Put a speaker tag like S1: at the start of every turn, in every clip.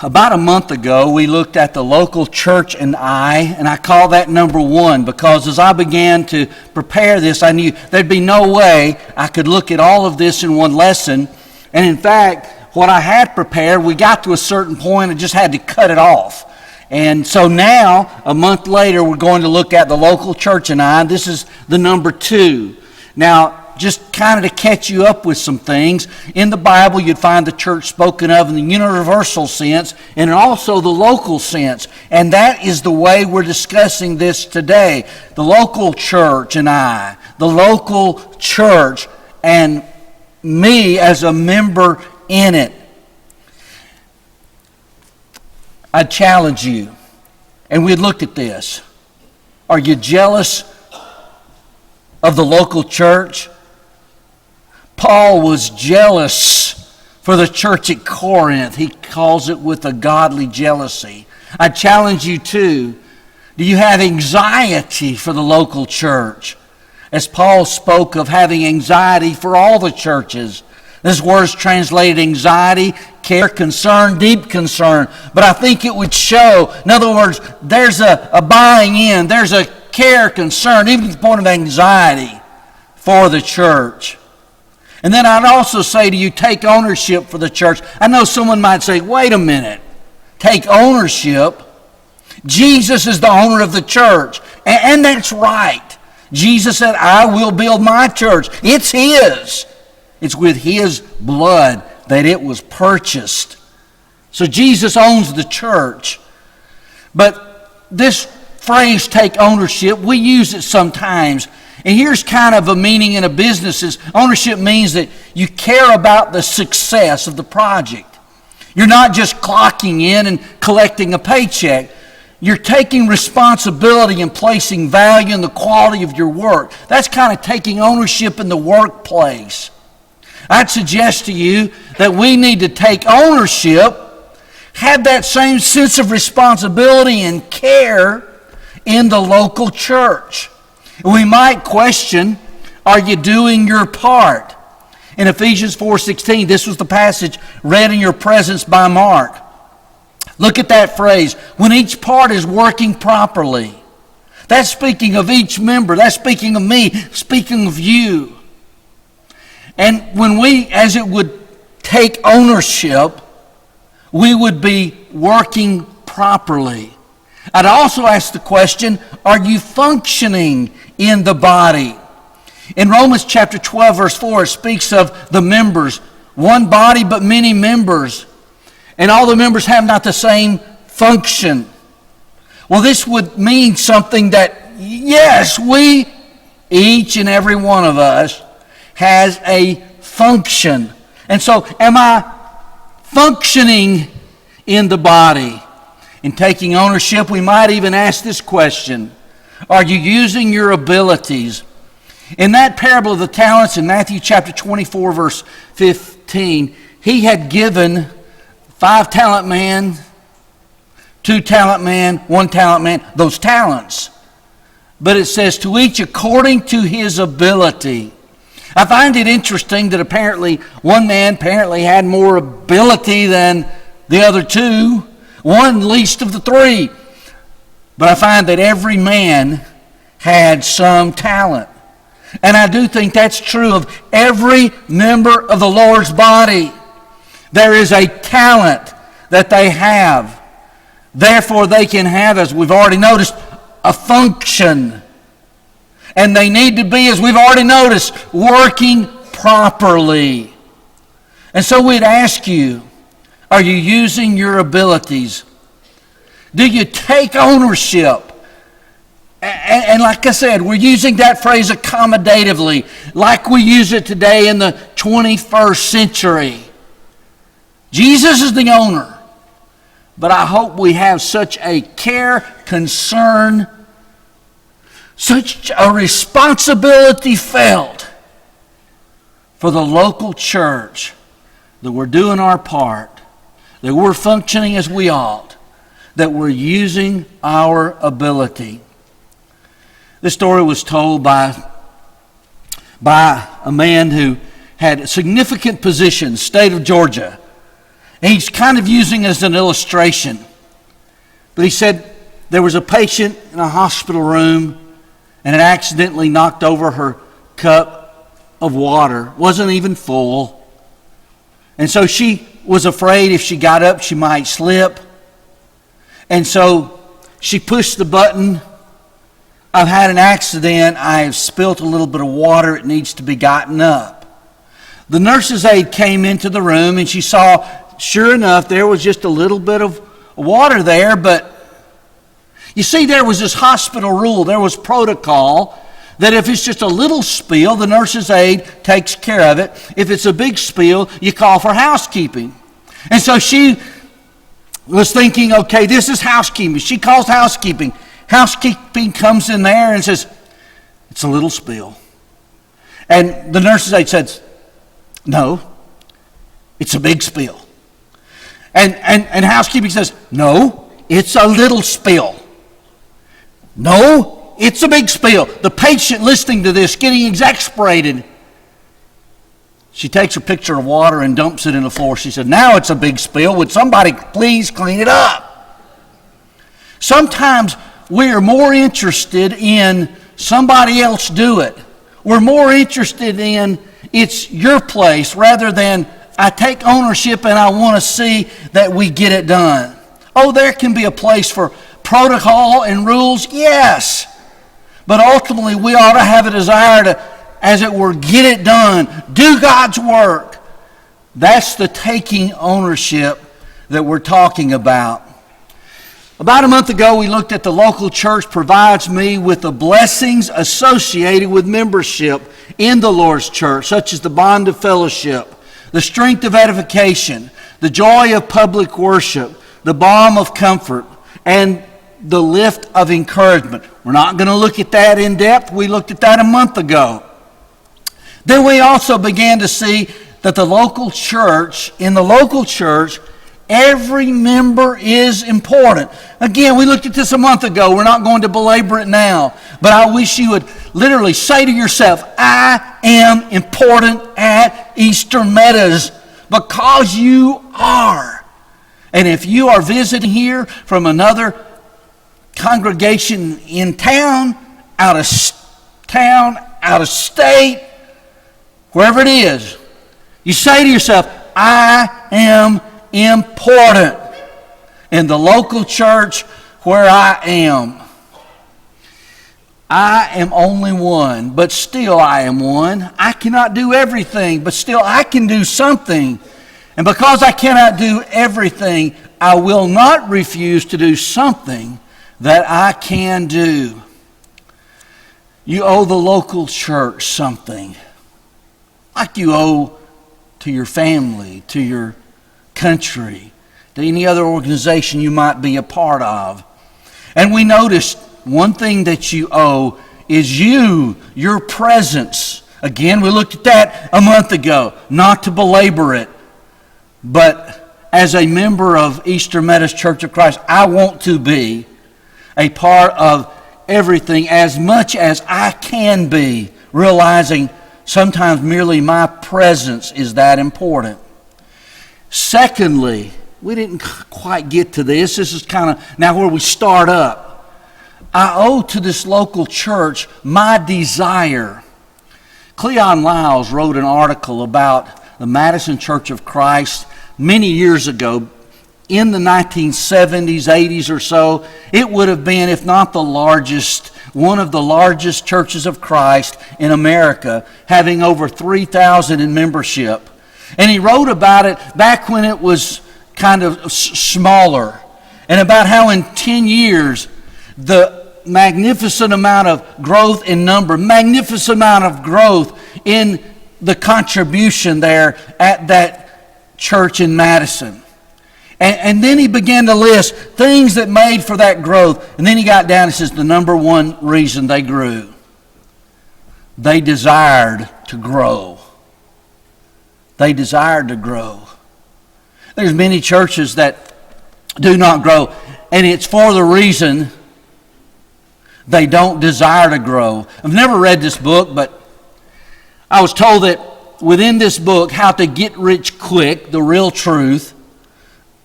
S1: About a month ago, we looked at the local church and I call that number one because as I began to prepare this, I knew there'd be no way I could look at all of this in one lesson. And in fact, what I had prepared, we got to a certain point and just had to cut it off. And so now, a month later, we're going to look at the local church and I. This is the number 2. Now, just kind of to catch you up with some things, in the Bible you'd find the church spoken of in the universal sense and also the local sense. And that is the way we're discussing this today. The local church and I, the local church and me as a member in it. I challenge you, and we looked at this. Are you jealous of the local church? Paul was jealous for the church at Corinth. He calls it with a godly jealousy. I challenge you too. Do you have anxiety for the local church? As Paul spoke of having anxiety for all the churches. This word is translated anxiety, care, concern, deep concern. But I think it would show, in other words, there's a buying in, there's a care, concern, even to the point of anxiety for the church. And then I'd also say to you, take ownership for the church. I know someone might say, wait a minute, take ownership. Jesus is the owner of the church. And that's right. Jesus said, I will build my church. It's His. It's with His blood that it was purchased. So Jesus owns the church. But this phrase, take ownership, we use it sometimes. And here's kind of a meaning in a business. Ownership means that you care about the success of the project. You're not just clocking in and collecting a paycheck. You're taking responsibility and placing value in the quality of your work. That's kind of taking ownership in the workplace. I'd suggest to you that we need to take ownership, have that same sense of responsibility and care in the local church. We might question, are you doing your part? In Ephesians 4:16, this was the passage read in your presence by Mark. Look at that phrase, when each part is working properly. That's speaking of each member. That's speaking of me, speaking of you. And when we, as it would take ownership, we would be working properly. I'd also ask the question, are you functioning in the body? In Romans chapter 12, verse 4, it speaks of the members. One body, but many members. And all the members have not the same function. Well, this would mean something that, yes, we, each and every one of us, has a function. And so, am I functioning in the body? In taking ownership, we might even ask this question. Are you using your abilities? In that parable of the talents in Matthew chapter 24, verse 15, He had given 5 talent man, 2 talent man, 1 talent man, those talents. But it says, to each according to his ability. I find it interesting that apparently one man apparently had more ability than the other 2. One least of the 3. But I find that every man had some talent. And I do think that's true of every member of the Lord's body. There is a talent that they have. Therefore, they can have, as we've already noticed, a function. And they need to be, as we've already noticed, working properly. And so we'd ask you, are you using your abilities? Do you take ownership? And like I said, we're using that phrase accommodatively, like we use it today in the 21st century. Jesus is the owner, but I hope we have such a care, concern, such a responsibility felt for the local church that we're doing our part, that we're functioning as we ought, that we're using our ability. This story was told by a man who had significant position, state of Georgia. And he's kind of using it as an illustration. But he said there was a patient in a hospital room and had accidentally knocked over her cup of water. It wasn't even full. And so she was afraid if she got up she might slip. And so she pushed the button. I've had an accident. I have spilt a little bit of water. It needs to be gotten up. The nurse's aide came into the room and she saw, sure enough, there was just a little bit of water there. But you see, there was this hospital rule. There was protocol that if it's just a little spill, the nurse's aide takes care of it. If it's a big spill, you call for housekeeping. And so she was thinking, okay, this is housekeeping. She calls housekeeping. Housekeeping comes in there and says, it's a little spill. And the nurse's aide says, no, it's a big spill. And housekeeping says, no, it's a little spill. No, it's a big spill. The patient listening to this, getting exasperated, she takes a pitcher of water and dumps it in the floor. She said, now it's a big spill. Would somebody please clean it up? Sometimes we are more interested in somebody else do it. We're more interested in it's your place rather than I take ownership and I want to see that we get it done. Oh, there can be a place for protocol and rules, yes. But ultimately we ought to have a desire to, as it were, get it done. Do God's work. That's the taking ownership that we're talking about. About a month ago, we looked at the local church provides me with the blessings associated with membership in the Lord's church, such as the bond of fellowship, the strength of edification, the joy of public worship, the balm of comfort, and the lift of encouragement. We're not going to look at that in depth. We looked at that a month ago. Then we also began to see that in the local church, every member is important. Again, we looked at this a month ago. We're not going to belabor it now. But I wish you would literally say to yourself, I am important at Eastern Meadows because you are. And if you are visiting here from another congregation in town, out of state, wherever it is, you say to yourself, I am important in the local church where I am. I am only one, but still I am one. I cannot do everything, but still I can do something. And because I cannot do everything, I will not refuse to do something that I can do. You owe the local church something, like you owe to your family, to your country, to any other organization you might be a part of. And we noticed one thing that you owe is your presence. Again, we looked at that a month ago, not to belabor it. But as a member of Eastern Methodist Church of Christ, I want to be a part of everything as much as I can be, realizing sometimes merely my presence is that important. Secondly, we didn't quite get to this. This is kind of now where we start up. I owe to this local church my desire. Cleon Lyles wrote an article about the Madison Church of Christ many years ago. In the 1970s, 80s or so, it would have been, if not the largest, one of the largest churches of Christ in America, having over 3,000 in membership. And he wrote about it back when it was kind of smaller, and about how in 10 years, the magnificent amount of growth in number, magnificent amount of growth in the contribution there at that church in Madison. And then he began to list things that made for that growth. And then he got down and says the number one reason they grew. They desired to grow. They desired to grow. There's many churches that do not grow. And it's for the reason they don't desire to grow. I've never read this book, but I was told that within this book, How to Get Rich Quick, The Real Truth,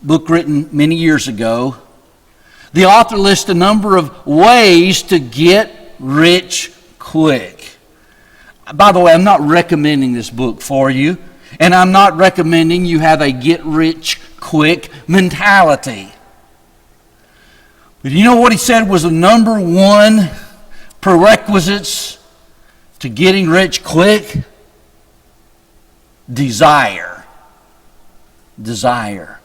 S1: book written many years ago, the author lists a number of ways to get rich quick. By the way, I'm not recommending this book for you, and I'm not recommending you have a get rich quick mentality. But you know what he said was the number one prerequisites to getting rich quick? Desire. Desire.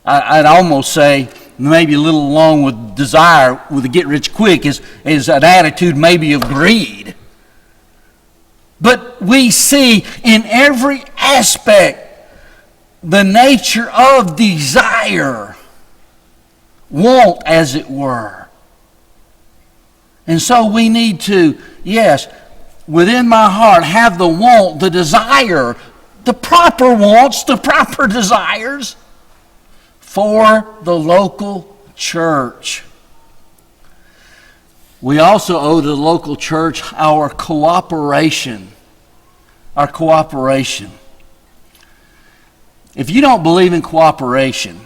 S1: I'd almost say, maybe a little along with desire, with the get rich quick, is an attitude maybe of greed. But we see in every aspect the nature of desire. Want, as it were. And so we need to, yes, within my heart, have the want, the desire, the proper wants, the proper desires for the local church. We also owe to the local church our cooperation. Our cooperation. If you don't believe in cooperation,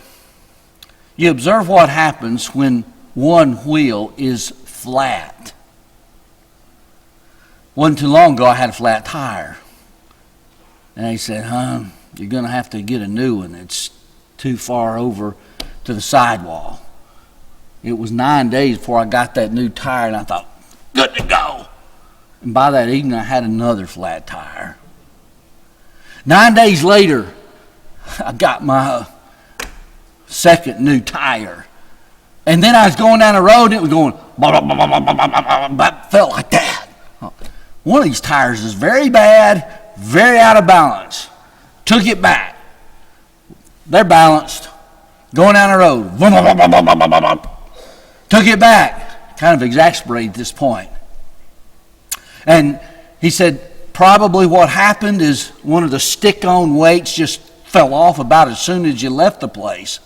S1: you observe what happens when one wheel is flat. Wasn't too long ago I had a flat tire. And he said, you're going to have to get a new one. It's too far over to the sidewall. It was 9 days before I got that new tire, and I thought, good to go. And by that evening, I had another flat tire. 9 days later, I got my second new tire. And then I was going down the road, and it was going, blah, blah, blah, blah, blah, blah, blah, blah, felt like that. One of these tires is very bad, very out of balance. Took it back. They're balanced. Going down the road. Blah, blah, blah, blah, blah, blah, blah. Took it back. Kind of exasperated at this point. And he said, probably what happened is one of the stick-on weights just fell off about as soon as you left the place.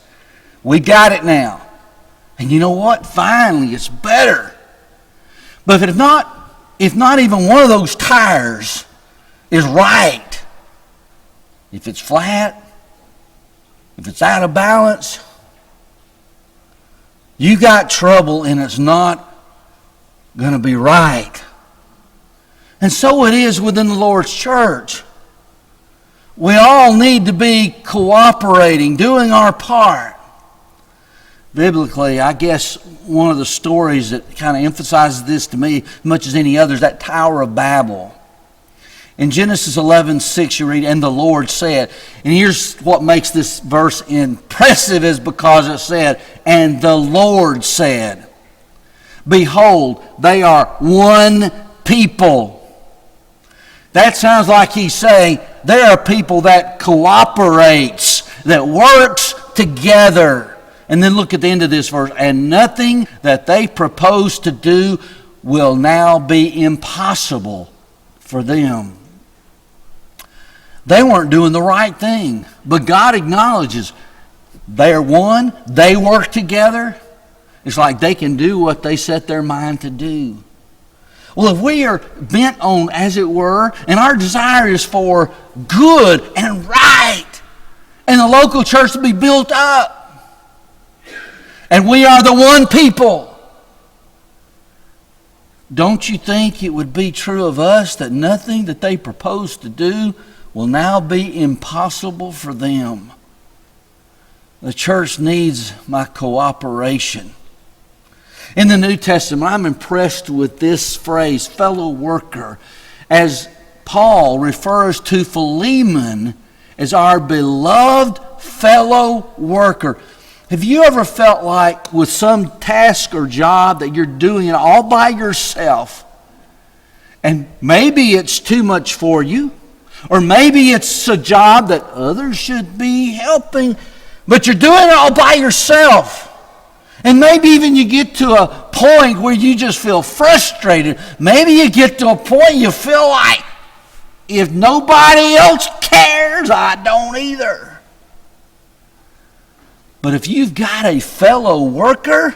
S1: We got it now. And you know what? Finally, it's better. But if not even one of those tires is right, if it's flat, if it's out of balance, you got trouble and it's not going to be right. And so it is within the Lord's church. We all need to be cooperating, doing our part. Biblically, I guess one of the stories that kind of emphasizes this to me as much as any other is that Tower of Babel. In Genesis 11:6 you read, and the Lord said, and here's what makes this verse impressive is because it said, and the Lord said, behold, they are one people. That sounds like he's saying they are people that cooperates, that works together. And then look at the end of this verse, and nothing that they propose to do will now be impossible for them. They weren't doing the right thing, but God acknowledges they are one, they work together. It's like they can do what they set their mind to do. Well, if we are bent on, as it were, and our desire is for good and right, and the local church to be built up, and we are the one people, don't you think it would be true of us that nothing that they propose to do will now be impossible for them? The church needs my cooperation. In the New Testament, I'm impressed with this phrase, fellow worker, as Paul refers to Philemon as our beloved fellow worker. Have you ever felt like with some task or job that you're doing it all by yourself, and maybe it's too much for you, or maybe it's a job that others should be helping, but you're doing it all by yourself? And maybe even you get to a point where you just feel frustrated. Maybe you get to a point you feel like, if nobody else cares, I don't either. But if you've got a fellow worker,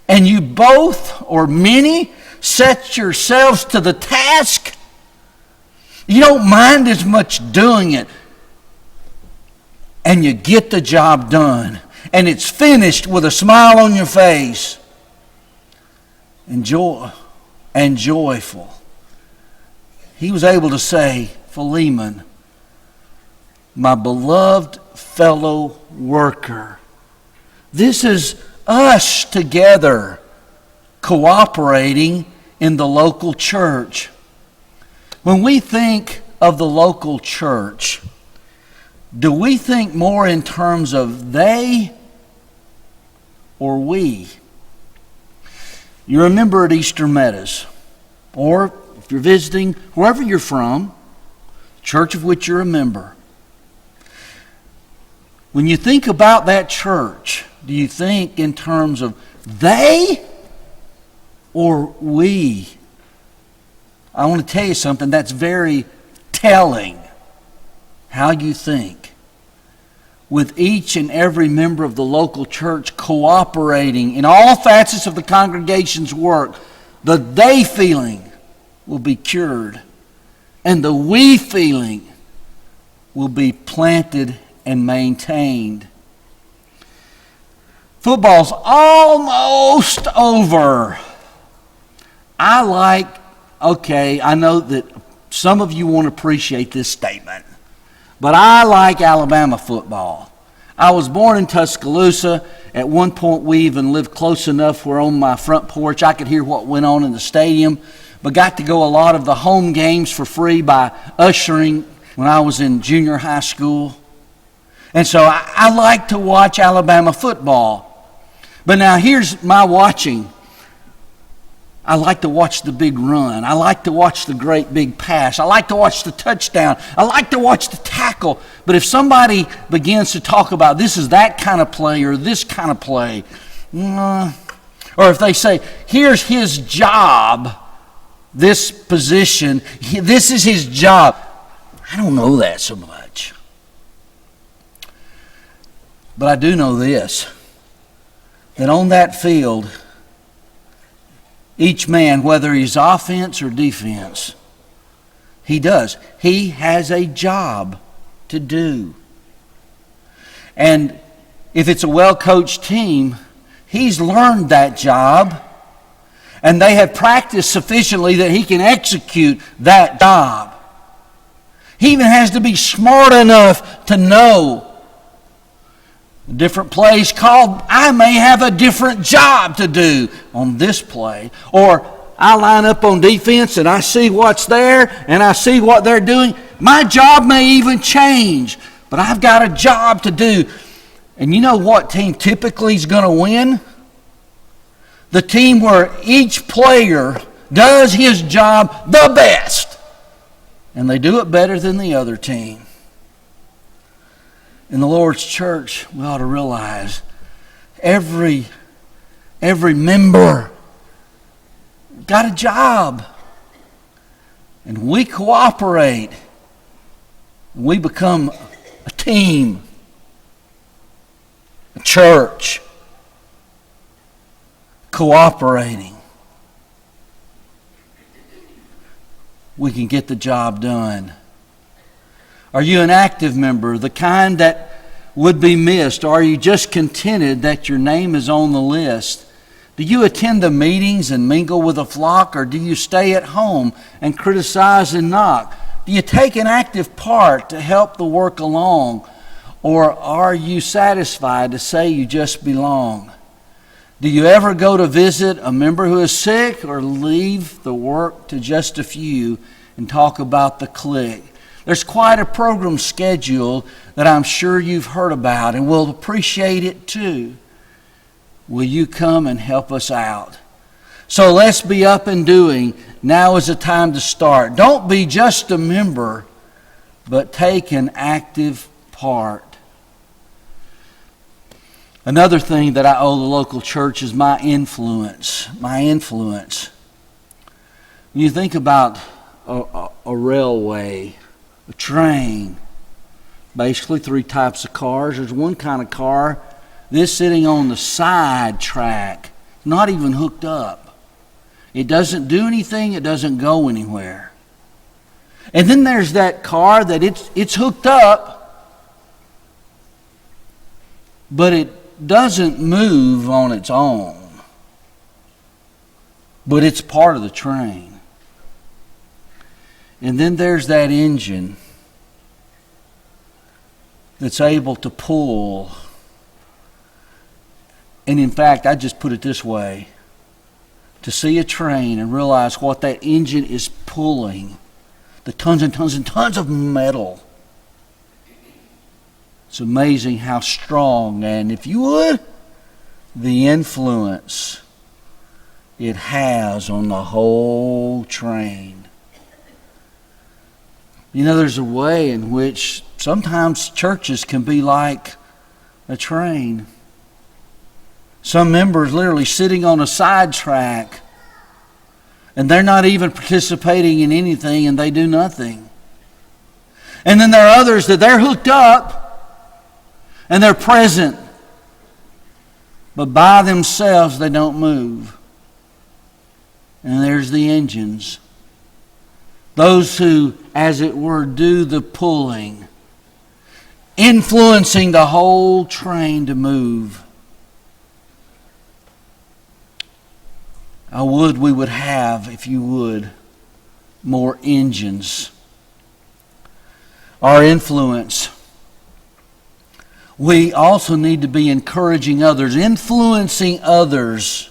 S1: and you both or many set yourselves to the task, you don't mind as much doing it. and you get the job done, and it's finished with a smile on your face, and joyful. He was able to say, Philemon, my beloved fellow worker. This is us together cooperating in the local church. When we think of the local church, do we think more in terms of they or we? You remember at Easter Meadows, or if you're visiting, wherever you're from, church of which you're a member. When you think about that church, do you think in terms of they or we? I want to tell you something that's very telling how you think. With each and every member of the local church cooperating in all facets of the congregation's work, the they feeling will be cured, and the we feeling will be planted and maintained. Football's almost over. I know that some of you won't appreciate this statement, but I like Alabama football. I was born in Tuscaloosa. At one point, we even lived close enough where on my front porch I could hear what went on in the stadium, but got to go a lot of the home games for free by ushering when I was in junior high school. And so I like to watch Alabama football. But now here's my watching. I like to watch the big run. I like to watch the great big pass. I like to watch the touchdown. I like to watch the tackle. But if somebody begins to talk about this is that kind of play or this kind of play, or if they say, here's his job, this position, this is his job, I don't know that so much. But I do know this, that on that field, each man, whether he's offense or defense, he has a job to do. And if it's a well-coached team, he's learned that job, and they have practiced sufficiently that he can execute that job. He even has to be smart enough to know a different play's called, I may have a different job to do on this play. Or I line up on defense and I see what's there and I see what they're doing. My job may even change, but I've got a job to do. And you know what team typically is going to win? The team where each player does his job the best. And they do it better than the other team. In the Lord's church, we ought to realize every member got a job. And we cooperate. We become a team, a church, cooperating. We can get the job done. Are you an active member, the kind that would be missed? Or are you just contented that your name is on the list? Do you attend the meetings and mingle with the flock, or do you stay at home and criticize and knock? Do you take an active part to help the work along, or are you satisfied to say you just belong? Do you ever go to visit a member who is sick, or leave the work to just a few and talk about the clique? There's quite a program schedule that I'm sure you've heard about, and we'll appreciate it too. Will you come and help us out? So let's be up and doing. Now is the time to start. Don't be just a member, but take an active part. Another thing that I owe the local church is my influence. My influence. When you think about a railway, a train, basically three types of cars. There's one kind of car, this sitting on the side track, not even hooked up. It doesn't do anything, it doesn't go anywhere. And then there's that car that it's hooked up, but it doesn't move on its own. But it's part of the train. And then there's that engine that's able to pull. And in fact, I just put it this way. To see a train and realize what that engine is pulling, the tons and tons and tons of metal. It's amazing how strong, and if you would, the influence it has on the whole train. You know, there's a way in which sometimes churches can be like a train. Some members literally sitting on a sidetrack, and they're not even participating in anything, and they do nothing. And then there are others that they're hooked up, and they're present, but by themselves they don't move. And there's the engines. Those who, as it were, do the pulling, influencing the whole train to move. I would we would have, if you would, more engines. Our influence. We also need to be encouraging others, influencing others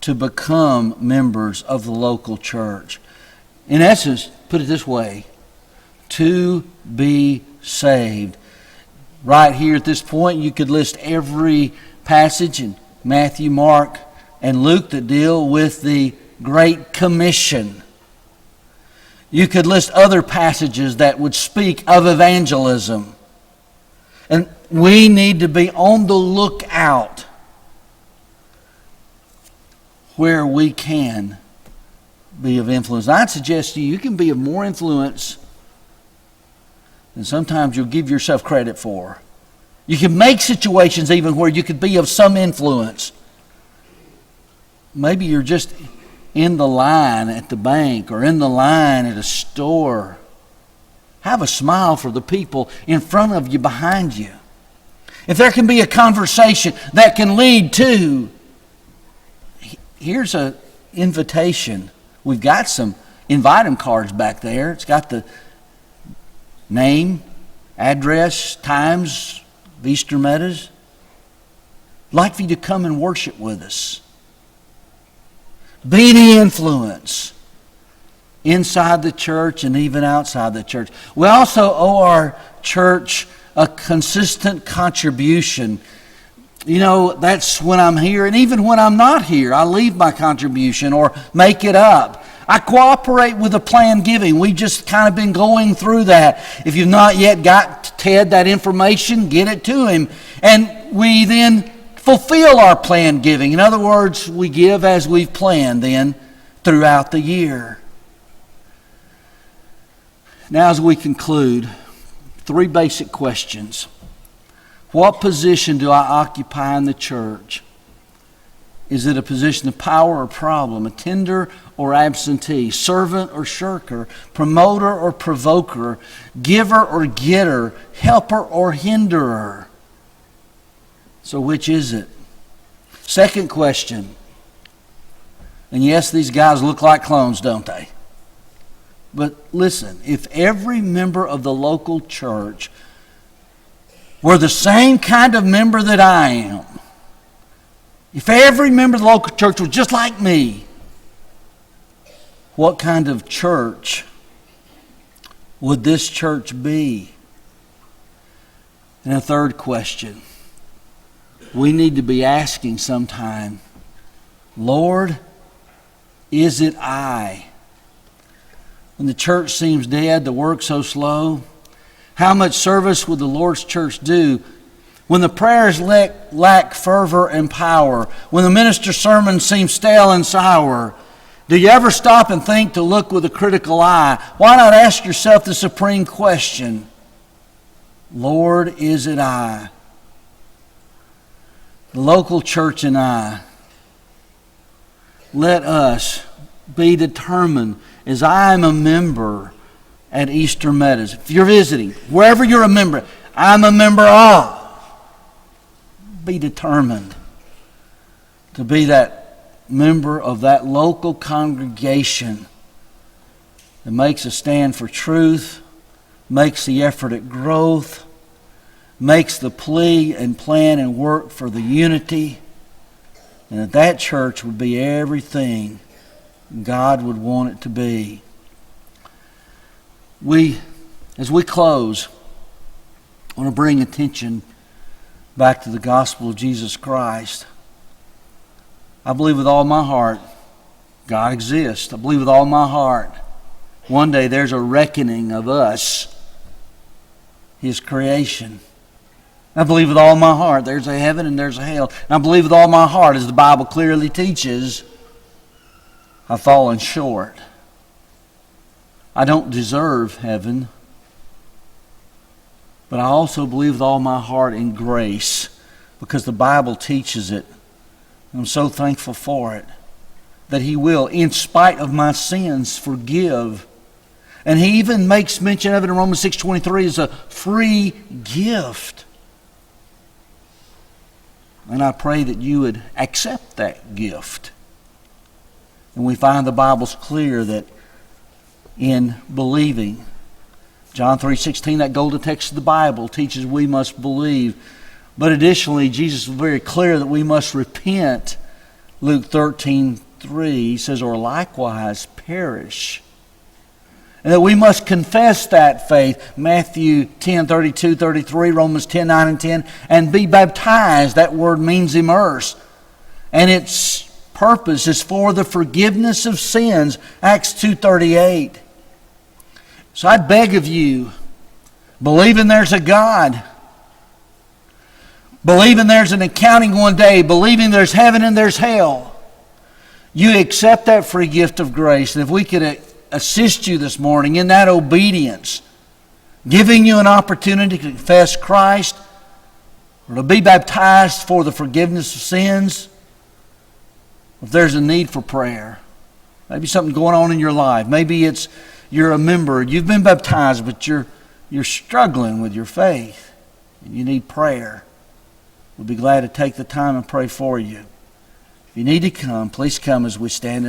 S1: to become members of the local church. In essence, put it this way, to be saved. Right here at this point, you could list every passage in Matthew, Mark, and Luke that deal with the Great Commission. You could list other passages that would speak of evangelism. And we need to be on the lookout where we can be of influence. I'd suggest to you, you can be of more influence than sometimes you'll give yourself credit for. You can make situations even where you could be of some influence. Maybe you're just in the line at the bank or in the line at a store. Have a smile for the people in front of you, behind you. If there can be a conversation that can lead to, here's an invitation. We've got some invite 'em cards back there. It's got the name, address, times of Easter Meadows. I'd like for you to come and worship with us. Be the influence inside the church and even outside the church. We also owe our church a consistent contribution. You know, that's when I'm here, and even when I'm not here, I leave my contribution or make it up. I cooperate with the planned giving. We've just kind of been going through that. If you've not yet got Ted that information, get it to him. And we then fulfill our planned giving. In other words, we give as we've planned then throughout the year. Now, as we conclude, 3 basic questions. What position do I occupy in the church? Is it a position of power or problem, attender or absentee, servant or shirker, promoter or provoker, giver or getter, helper or hinderer? So which is it? Second question. And yes, these guys look like clones, don't they? But listen, if every member of the local church were the same kind of member that I am, if every member of the local church was just like me, what kind of church would this church be? And a third question. We need to be asking sometime, Lord, is it I? When the church seems dead, the work so slow, how much service would the Lord's church do when the prayers lack fervor and power, when the minister's sermon seems stale and sour? Do you ever stop and think to look with a critical eye? Why not ask yourself the supreme question, Lord, is it I? The local church and I, let us be determined, as I am a member at Easter Meadows. If you're visiting, wherever you're a member, I'm a member of. be determined to be that member of that local congregation that makes a stand for truth, makes the effort at growth, makes the plea and plan and work for the unity, and that church would be everything God would want it to be. As we close, I want to bring attention back to the gospel of Jesus Christ. I believe with all my heart God exists. I believe with all my heart one day there's a reckoning of us, His creation. I believe with all my heart there's a heaven and there's a hell. And I believe with all my heart, as the Bible clearly teaches, I've fallen short. I don't deserve heaven. But I also believe with all my heart in grace, because the Bible teaches it. I'm so thankful for it, that He will, in spite of my sins, forgive. And He even makes mention of it in Romans 6:23 as a free gift. And I pray that you would accept that gift. And we find the Bible's clear that in believing, John 3:16, that golden text of the Bible, teaches we must believe. But additionally, Jesus was very clear that we must repent. Luke 13:3, He says, or likewise perish. And that we must confess that faith. Matthew 10:32, 33, Romans 10:9 and 10, and be baptized. That word means immerse. And its purpose is for the forgiveness of sins. Acts 2:38. So I'd beg of you, believing there's a God, believing there's an accounting one day, believing there's heaven and there's hell, you accept that free gift of grace. And if we could assist you this morning in that obedience, giving you an opportunity to confess Christ or to be baptized for the forgiveness of sins, if there's a need for prayer, maybe something going on in your life, maybe it's you're a member, you've been baptized, but you're struggling with your faith, and you need prayer, we'll be glad to take the time and pray for you. If you need to come, please come as we stand and